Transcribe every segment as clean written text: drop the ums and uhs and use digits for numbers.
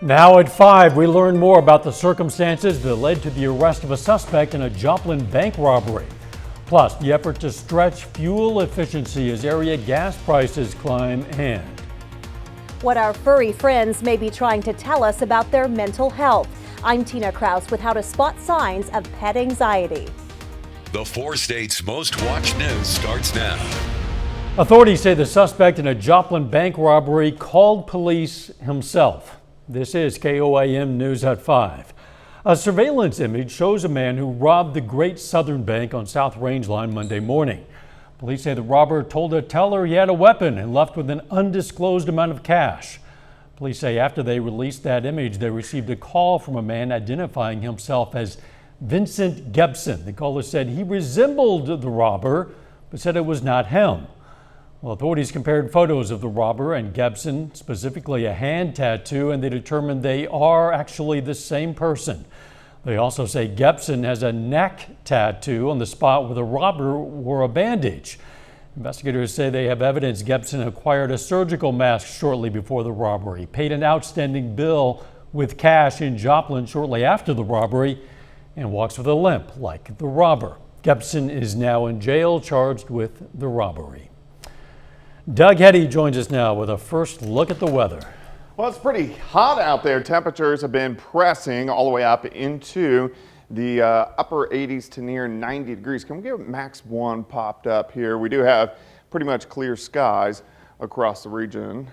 Now at 5, we learn more about the circumstances that led to the arrest of a suspect in a Joplin bank robbery. Plus, the effort to stretch fuel efficiency as area gas prices climb and what our furry friends may be trying to tell us about their mental health. I'm Tina Kraus with how to spot signs of pet anxiety. The 4 states' most watched news starts now. Authorities say the suspect in a Joplin bank robbery called police himself. This is KOAM News at 5. A surveillance image shows a man who robbed the Great Southern Bank on South Rangeline Monday morning. Police say the robber told a teller he had a weapon and left with an undisclosed amount of cash. Police say after they released that image, they received a call from a man identifying himself as Vincent Gebson. The caller said he resembled the robber, but said it was not him. Well, authorities compared photos of the robber and Gebson, specifically a hand tattoo, and they determined they are actually the same person. They also say Gebson has a neck tattoo on the spot where the robber wore a bandage. Investigators say they have evidence Gebson acquired a surgical mask shortly before the robbery, paid an outstanding bill with cash in Joplin shortly after the robbery, and walks with a limp like the robber. Gebson is now in jail, charged with the robbery. Doug Hetty joins us now with a first look at the weather. Well, it's pretty hot out there. Temperatures have been pressing all the way up into the upper 80s to near 90 degrees. Can we get max 1 popped up here? We do have pretty much clear skies across the region.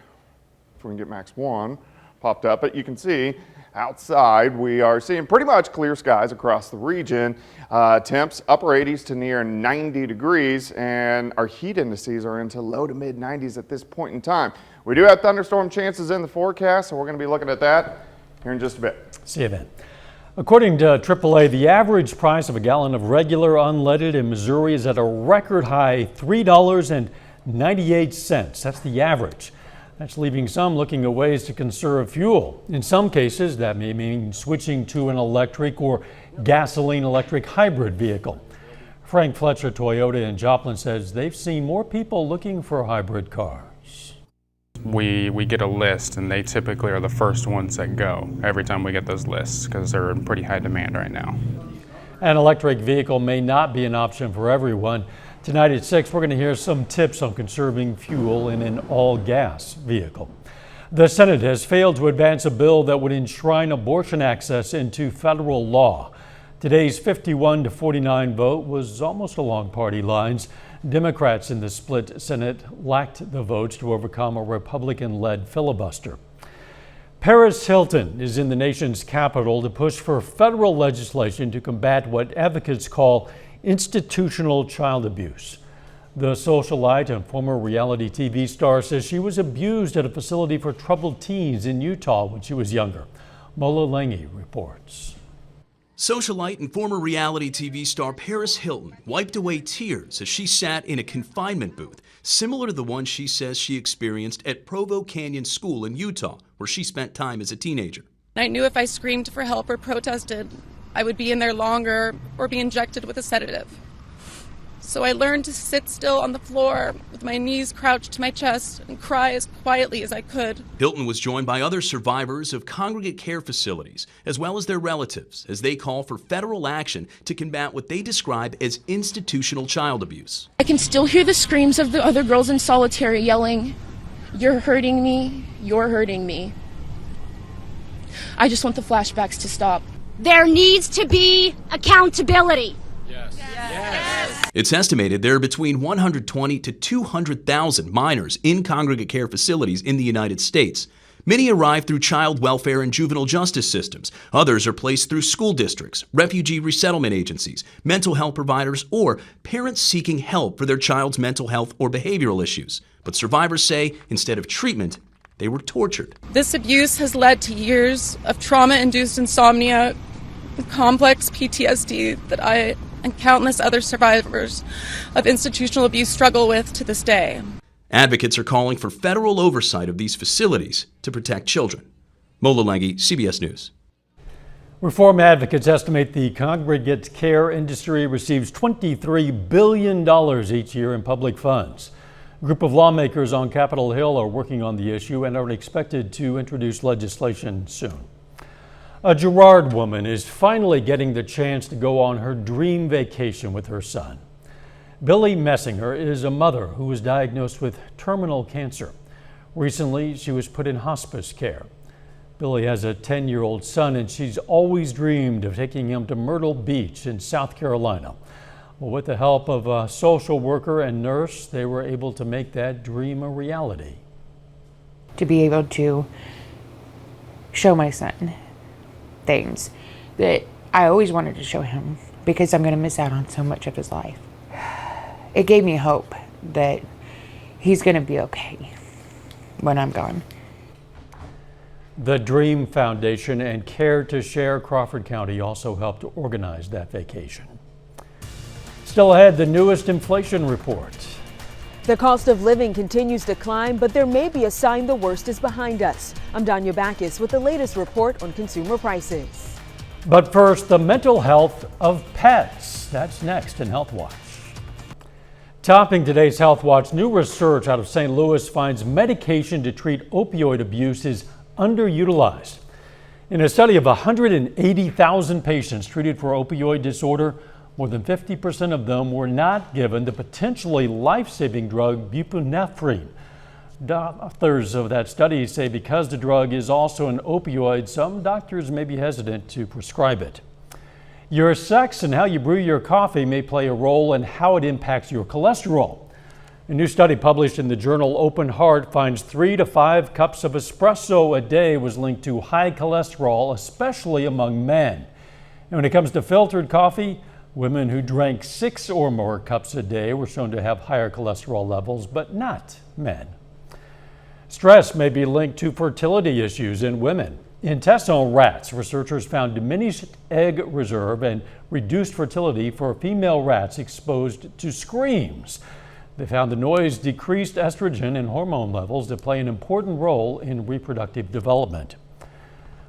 If we can get max 1 popped up, but you can see outside we are seeing pretty much clear skies across the region. Temps upper 80s to near 90 degrees, and our heat indices are into low to mid 90s at this point in time. We do have thunderstorm chances in the forecast, so we're going to be looking at that here in just a bit. See you then. According to AAA, the average price of a gallon of regular unleaded in Missouri is at a record high $3.98. That's the average. That's leaving some looking at ways to conserve fuel. In some cases, that may mean switching to an electric or gasoline-electric hybrid vehicle. Frank Fletcher Toyota in Joplin says they've seen more people looking for hybrid cars. We get a list, and they typically are the first ones that go every time we get those lists because they're in pretty high demand right now. An electric vehicle may not be an option for everyone. Tonight at 6, we're going to hear some tips on conserving fuel in an all-gas vehicle. The Senate has failed to advance a bill that would enshrine abortion access into federal law. Today's 51-49 vote was almost along party lines. Democrats in the split Senate lacked the votes to overcome a Republican-led filibuster. Paris Hilton is in the nation's capital to push for federal legislation to combat what advocates call institutional child abuse. The socialite and former reality TV star says she was abused at a facility for troubled teens in Utah when she was younger. Mola Lange reports. Socialite and former reality TV star Paris Hilton wiped away tears as she sat in a confinement booth, similar to the one she says she experienced at Provo Canyon School in Utah, where she spent time as a teenager. I knew if I screamed for help or protested, I would be in there longer or be injected with a sedative. So I learned to sit still on the floor with my knees crouched to my chest and cry as quietly as I could. Hilton was joined by other survivors of congregate care facilities, as well as their relatives, as they call for federal action to combat what they describe as institutional child abuse. I can still hear the screams of the other girls in solitary yelling, "You're hurting me, you're hurting me." I just want the flashbacks to stop. There needs to be accountability. Yes. It's estimated there are between 120 to 200,000 minors in congregate care facilities in the United States. Many arrive through child welfare and juvenile justice systems. Others are placed through school districts, refugee resettlement agencies, mental health providers, or parents seeking help for their child's mental health or behavioral issues. But survivors say instead of treatment, they were tortured. This abuse has led to years of trauma-induced insomnia with complex PTSD that I and countless other survivors of institutional abuse struggle with to this day. Advocates are calling for federal oversight of these facilities to protect children. Mola Lange, CBS News. Reform advocates estimate the congregate care industry receives $23 billion each year in public funds. A group of lawmakers on Capitol Hill are working on the issue and are expected to introduce legislation soon. A Girard woman is finally getting the chance to go on her dream vacation with her son. Billy Messinger is a mother who was diagnosed with terminal cancer. Recently, she was put in hospice care. Billy has a 10-year-old son, and she's always dreamed of taking him to Myrtle Beach in South Carolina. Well, with the help of a social worker and nurse, they were able to make that dream a reality. To be able to show my son things that I always wanted to show him, because I'm going to miss out on so much of his life. It gave me hope that he's going to be okay when I'm gone. The Dream Foundation and Care to Share Crawford County also helped organize that vacation. Still ahead, the newest inflation report. The cost of living continues to climb, but there may be a sign the worst is behind us. I'm Danya Backus with the latest report on consumer prices. But first, the mental health of pets. That's next in Health Watch. Topping today's Health Watch, new research out of St. Louis finds medication to treat opioid abuse is underutilized. In a study of 180,000 patients treated for opioid disorder, more than 50% of them were not given the potentially life-saving drug buprenorphine. Authors of that study say because the drug is also an opioid, some doctors may be hesitant to prescribe it. Your sex and how you brew your coffee may play a role in how it impacts your cholesterol. A new study published in the journal Open Heart finds 3 to 5 cups of espresso a day was linked to high cholesterol, especially among men. And when it comes to filtered coffee, women who drank 6 or more cups a day were shown to have higher cholesterol levels, but not men. Stress may be linked to fertility issues in women. In intestinal rats, researchers found diminished egg reserve and reduced fertility for female rats exposed to screams. They found the noise decreased estrogen and hormone levels that play an important role in reproductive development.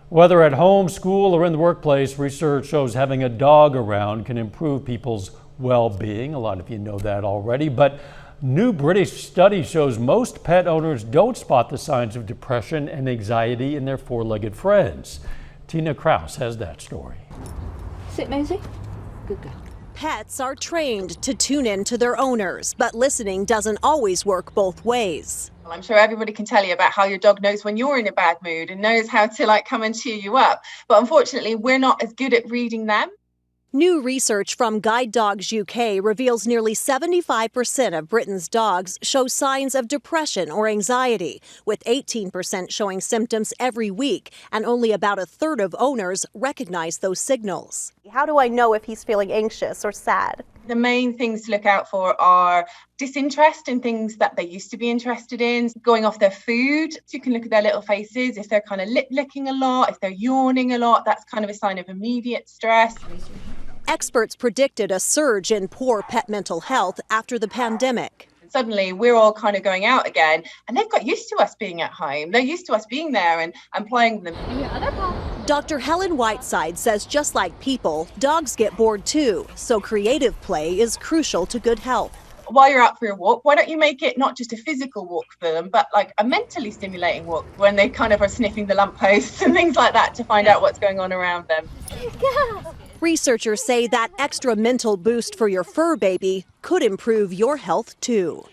Whether at home, school, or in the workplace, research shows having a dog around can improve people's well-being. A lot of you know that already, but new British study shows most pet owners don't spot the signs of depression and anxiety in their four-legged friends. Tina Kraus has that story. Sit, Maisie. Good girl. Pets are trained to tune in to their owners, but listening doesn't always work both ways. Well, I'm sure everybody can tell you about how your dog knows when you're in a bad mood and knows how to come and cheer you up. But unfortunately, we're not as good at reading them. New research from Guide Dogs UK reveals nearly 75% of Britain's dogs show signs of depression or anxiety, with 18% showing symptoms every week, and only about a third of owners recognize those signals. How do I know if he's feeling anxious or sad? The main things to look out for are disinterest in things that they used to be interested in, going off their food. So you can look at their little faces. If they're kind of lip licking a lot, if they're yawning a lot, that's kind of a sign of immediate stress. Experts predicted a surge in poor pet mental health after the pandemic. Suddenly we're all kind of going out again, and they've got used to us being at home. They're used to us being there and playing with them. Dr. Helen Whiteside says just like people, dogs get bored too, so creative play is crucial to good health. While you're out for your walk, why don't you make it not just a physical walk for them, but like a mentally stimulating walk when they kind of are sniffing the lampposts and things like that to find out what's going on around them. Researchers say that extra mental boost for your fur baby could improve your health too.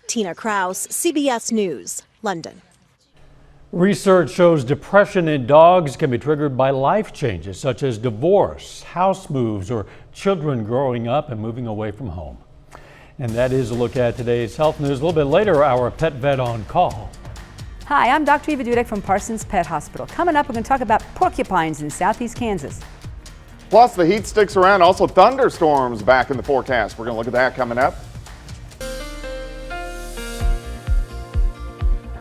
Tina Kraus, CBS News, London. Research shows depression in dogs can be triggered by life changes such as divorce, house moves, or children growing up and moving away from home. And that is a look at today's health news. A little bit later, our pet vet on call. Hi, I'm Dr. Eva Dudek from Parsons Pet Hospital. Coming up, we're going to talk about porcupines in southeast Kansas. Plus, the heat sticks around. Also, thunderstorms back in the forecast. We're going to look at that coming up.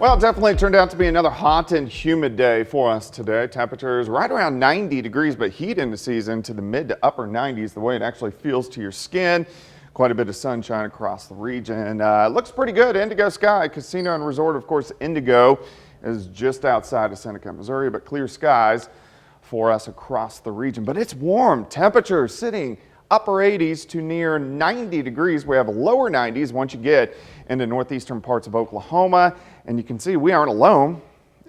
Well, it definitely turned out to be another hot and humid day for us today. Temperatures right around 90 degrees, but heat in the season to the mid to upper 90s, the way it actually feels to your skin. Quite a bit of sunshine across the region. Looks pretty good. Indigo Sky Casino and Resort, of course, Indigo is just outside of Seneca, Missouri, but clear skies for us across the region. But it's warm. Temperatures sitting upper 80s to near 90 degrees. We have lower 90s once you get into northeastern parts of Oklahoma. And you can see we aren't alone.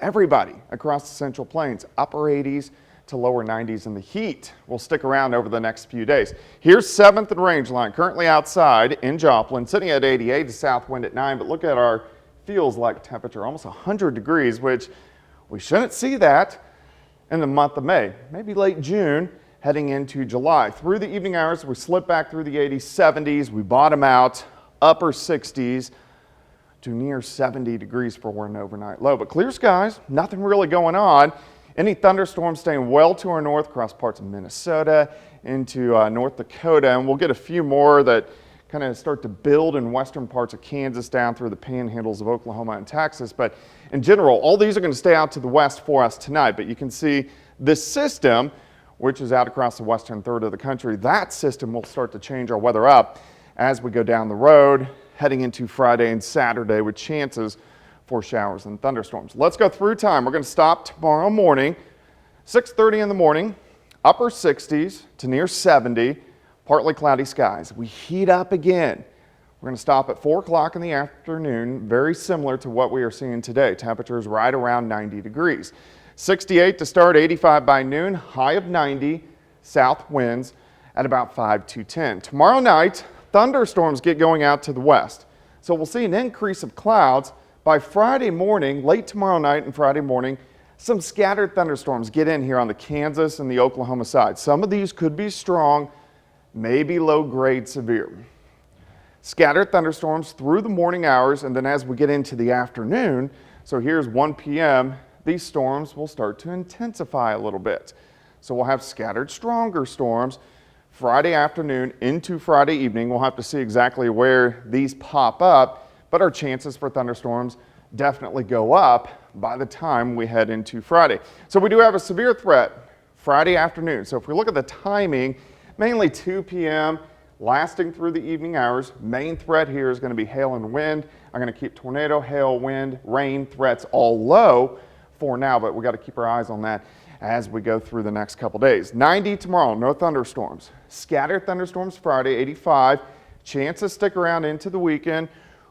Everybody across the Central Plains, upper 80s to lower 90s, and the heat will stick around over the next few days. Here's 7th and Rangeline, currently outside in Joplin, sitting at 88, a south wind at 9, but look at our feels like temperature, almost 100 degrees, which we shouldn't see that in the month of May, maybe late June, heading into July. Through the evening hours, we slip back through the 80s, 70s, we bottom out, upper 60s, to near 70 degrees for an overnight low. But clear skies, nothing really going on. Any thunderstorms staying well to our north across parts of Minnesota into North Dakota, and we'll get a few more that kind of start to build in western parts of Kansas down through the panhandles of Oklahoma and Texas. But in general, all these are going to stay out to the west for us tonight. But you can see this system, which is out across the western third of the country, that system will start to change our weather up as we go down the road, heading into Friday and Saturday with chances for showers and thunderstorms. Let's go through time. We're going to stop tomorrow morning, 6:30 in the morning, upper 60s to near 70, partly cloudy skies. We heat up again. We're going to stop at 4 o'clock in the afternoon, very similar to what we are seeing today. Temperatures right around 90 degrees. 68 to start, 85 by noon, high of 90, south winds at about 5 to 10. Tomorrow night, thunderstorms get going out to the west. So we'll see an increase of clouds by Friday morning, late tomorrow night and Friday morning. Some scattered thunderstorms get in here on the Kansas and the Oklahoma side. Some of these could be strong, maybe low grade severe. Scattered thunderstorms through the morning hours, and then as we get into the afternoon, so here's 1 p.m., these storms will start to intensify a little bit. So we'll have scattered stronger storms Friday afternoon into Friday evening. We'll have to see exactly where these pop up, but our chances for thunderstorms definitely go up by the time we head into Friday. So we do have a severe threat Friday afternoon. So if we look at the timing, mainly 2 p.m., lasting through the evening hours. Main threat here is going to be hail and wind. I'm going to keep tornado, hail, wind, rain threats all low for now, but we got to keep our eyes on that as we go through the next couple days. 90 tomorrow, no thunderstorms. Scattered thunderstorms Friday, 85. Chances stick around into the weekend.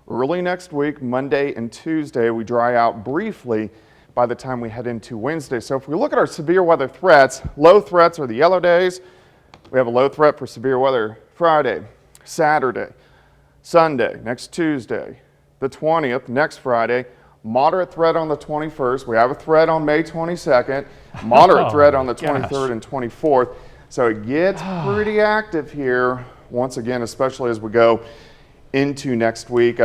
Early next week, Monday and Tuesday, we dry out briefly by the time we head into Wednesday. So if we look at our severe weather threats, low threats are the yellow days. We have a low threat for severe weather Friday, Saturday, Sunday, next Tuesday, the 20th, next Friday. Moderate threat on the 21st. We have a threat on May 22nd. Moderate threat on the 23rd and 24th. So it gets pretty active here once again, especially as we go into next week.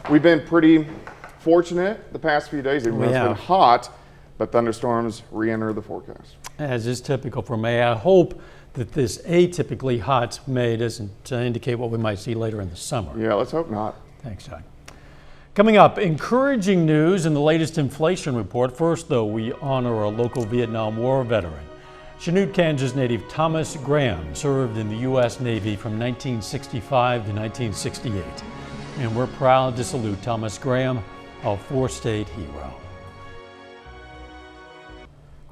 We've been pretty fortunate the past few days. Even though it's been hot, but thunderstorms re-enter the forecast. As is typical for May, I hope that this atypically hot May doesn't indicate what we might see later in the summer. Yeah, let's hope not. Thanks, Doug. Coming up, encouraging news in the latest inflation report. First, though, we honor a local Vietnam War veteran. Chanute, Kansas native Thomas Graham served in the U.S. Navy from 1965 to 1968. And we're proud to salute Thomas Graham, a four-state hero.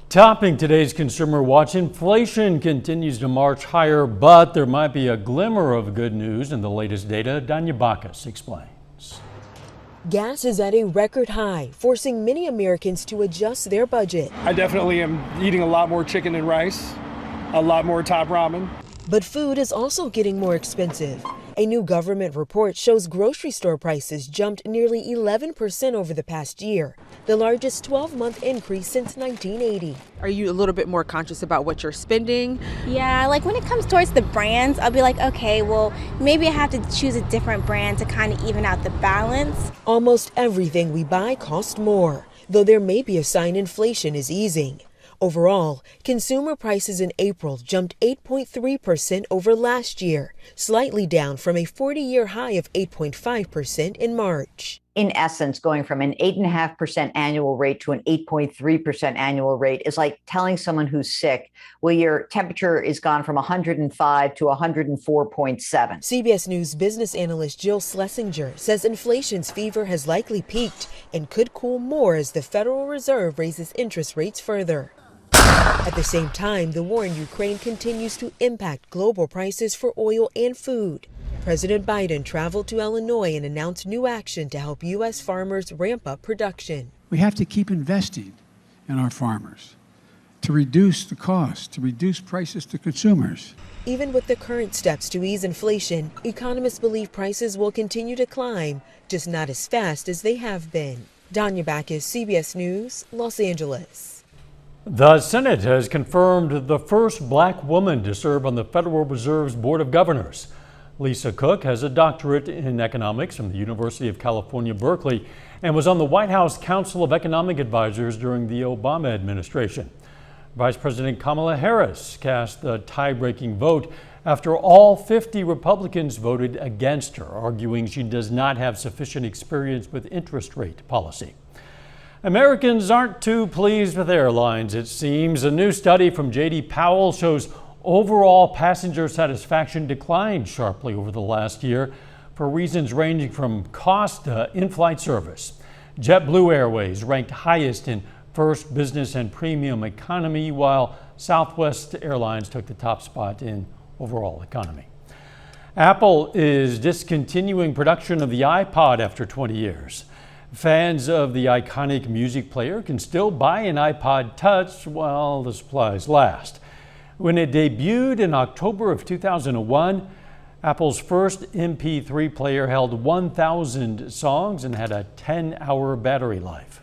Topping today's Consumer Watch, inflation continues to march higher, but there might be a glimmer of good news in the latest data. Danya Bacchus explains. Gas is at a record high, forcing many Americans to adjust their budget. I definitely am eating a lot more chicken and rice, a lot more top ramen. But food is also getting more expensive. A new government report shows grocery store prices jumped nearly 11% over the past year, the largest 12-month increase since 1980. Are you a little bit more conscious about what you're spending? Yeah, like when it comes towards the brands, I'll be like, okay, well, maybe I have to choose a different brand to kind of even out the balance. Almost everything we buy costs more, though there may be a sign inflation is easing. Overall, consumer prices in April jumped 8.3% over last year, slightly down from a 40-year high of 8.5% in March. In essence, going from an 8.5% annual rate to an 8.3% annual rate is like telling someone who's sick, well, your temperature is gone from 105 to 104.7. CBS News business analyst Jill Schlesinger says inflation's fever has likely peaked and could cool more as the Federal Reserve raises interest rates further. At the same time, the war in Ukraine continues to impact global prices for oil and food. President Biden traveled to Illinois and announced new action to help U.S. farmers ramp up production. We have to keep investing in our farmers to reduce the cost, to reduce prices to consumers. Even with the current steps to ease inflation, economists believe prices will continue to climb, just not as fast as they have been. Danya Backus, CBS News, Los Angeles. The Senate has confirmed the first black woman to serve on the Federal Reserve's Board of Governors. Lisa Cook has a doctorate in economics from the University of California, Berkeley, and was on the White House Council of Economic Advisors during the Obama administration. Vice President Kamala Harris cast the tie-breaking vote after all 50 Republicans voted against her, arguing she does not have sufficient experience with interest rate policy. Americans aren't too pleased with airlines, it seems. A new study from J.D. Powell shows overall passenger satisfaction declined sharply over the last year for reasons ranging from cost to in-flight service. JetBlue Airways ranked highest in first, business, and premium economy, while Southwest Airlines took the top spot in overall economy. Apple is discontinuing production of the iPod after 20 years. Fans of the iconic music player can still buy an iPod Touch while the supplies last. When it debuted in October of 2001, Apple's first MP3 player held 1,000 songs and had a 10-hour battery life.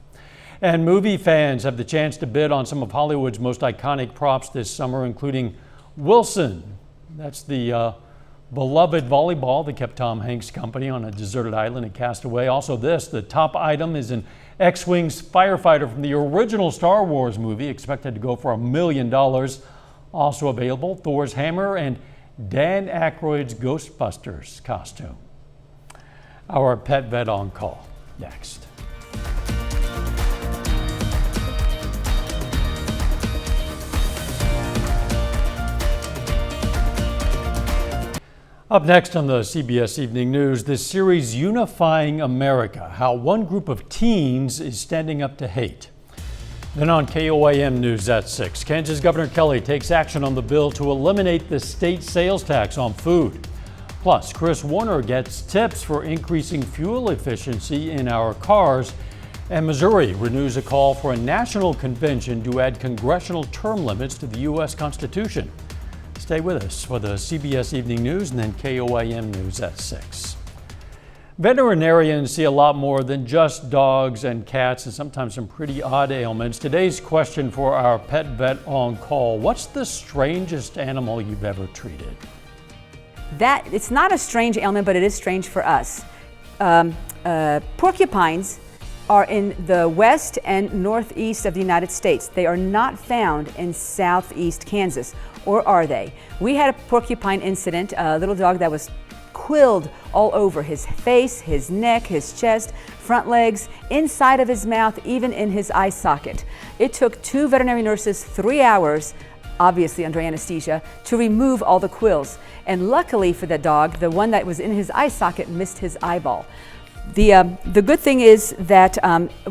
And movie fans have the chance to bid on some of Hollywood's most iconic props this summer, including Wilson. That's the beloved volleyball that kept Tom Hanks company on a deserted island in Castaway. Also this, the top item is an X-Wing firefighter from the original Star Wars movie, expected to go for $1 million. Also available, Thor's hammer and Dan Aykroyd's Ghostbusters costume. Our pet vet on call next. Up next on the CBS Evening News, this series Unifying America, how one group of teens is standing up to hate. Then on KOAM News at 6, Kansas Governor Kelly takes action on the bill to eliminate the state sales tax on food. Plus, Chris Warner gets tips for increasing fuel efficiency in our cars. And Missouri renews a call for a national convention to add congressional term limits to the U.S. Constitution. Stay with us for the CBS Evening News and then KOAM News at 6. Veterinarians see a lot more than just dogs and cats and sometimes some pretty odd ailments. Today's question for our pet vet on call: what's the strangest animal you've ever treated? It's not a strange ailment, but it is strange for us. Porcupines are in the west and northeast of the United States. They are not found in southeast Kansas, or are they? We had a porcupine incident, a little dog that was quilled all over his face, his neck, his chest, front legs, inside of his mouth, even in his eye socket. It took 2 veterinary nurses 3 hours, obviously under anesthesia, to remove all the quills. And luckily for the dog, the one that was in his eye socket missed his eyeball. The good thing is that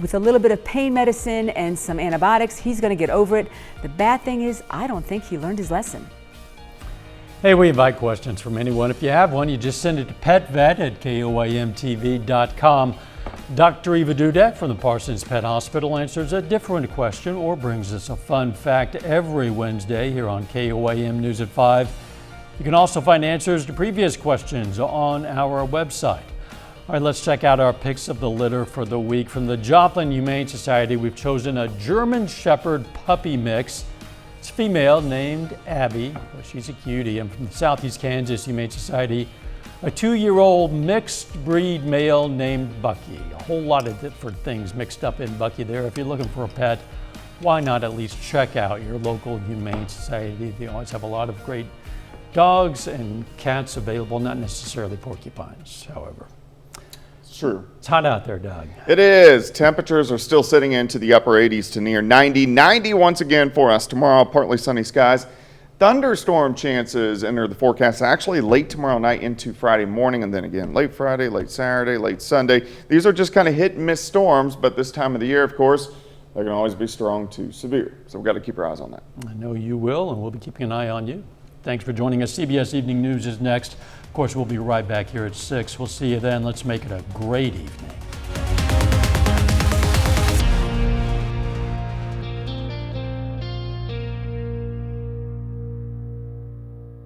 with a little bit of pain medicine and some antibiotics, he's going to get over it. The bad thing is, I don't think he learned his lesson. Hey, we invite questions from anyone. If you have one, you just send it to petvet@koamtv.com. Dr. Eva Dudek from the Parsons Pet Hospital answers a different question or brings us a fun fact every Wednesday here on KOAM News at 5. You can also find answers to previous questions on our website. All right, let's check out our picks of the litter for the week. From the Joplin Humane Society, we've chosen a German Shepherd puppy mix. It's female, named Abby. Well, she's a cutie. And from the Southeast Kansas Humane Society, a 2-year-old mixed breed male named Bucky. A whole lot of different things mixed up in Bucky there. If you're looking for a pet, why not at least check out your local Humane Society? They always have a lot of great dogs and cats available, not necessarily porcupines, however. True. It's hot out there, Doug. It is. Temperatures are still sitting into the upper 80s to near 90. 90 once again for us tomorrow. Partly sunny skies. Thunderstorm chances enter the forecast actually late tomorrow night into Friday morning, and then again late Friday, late Saturday, late Sunday. These are just kind of hit and miss storms, but this time of the year, of course, They can always be strong to severe. So we've got to keep our eyes on that. I know you will, and we'll be keeping an eye on you. Thanks for joining us. CBS Evening News is next. Of course, we'll be right back here at 6. We'll see you then. Let's make it a great evening.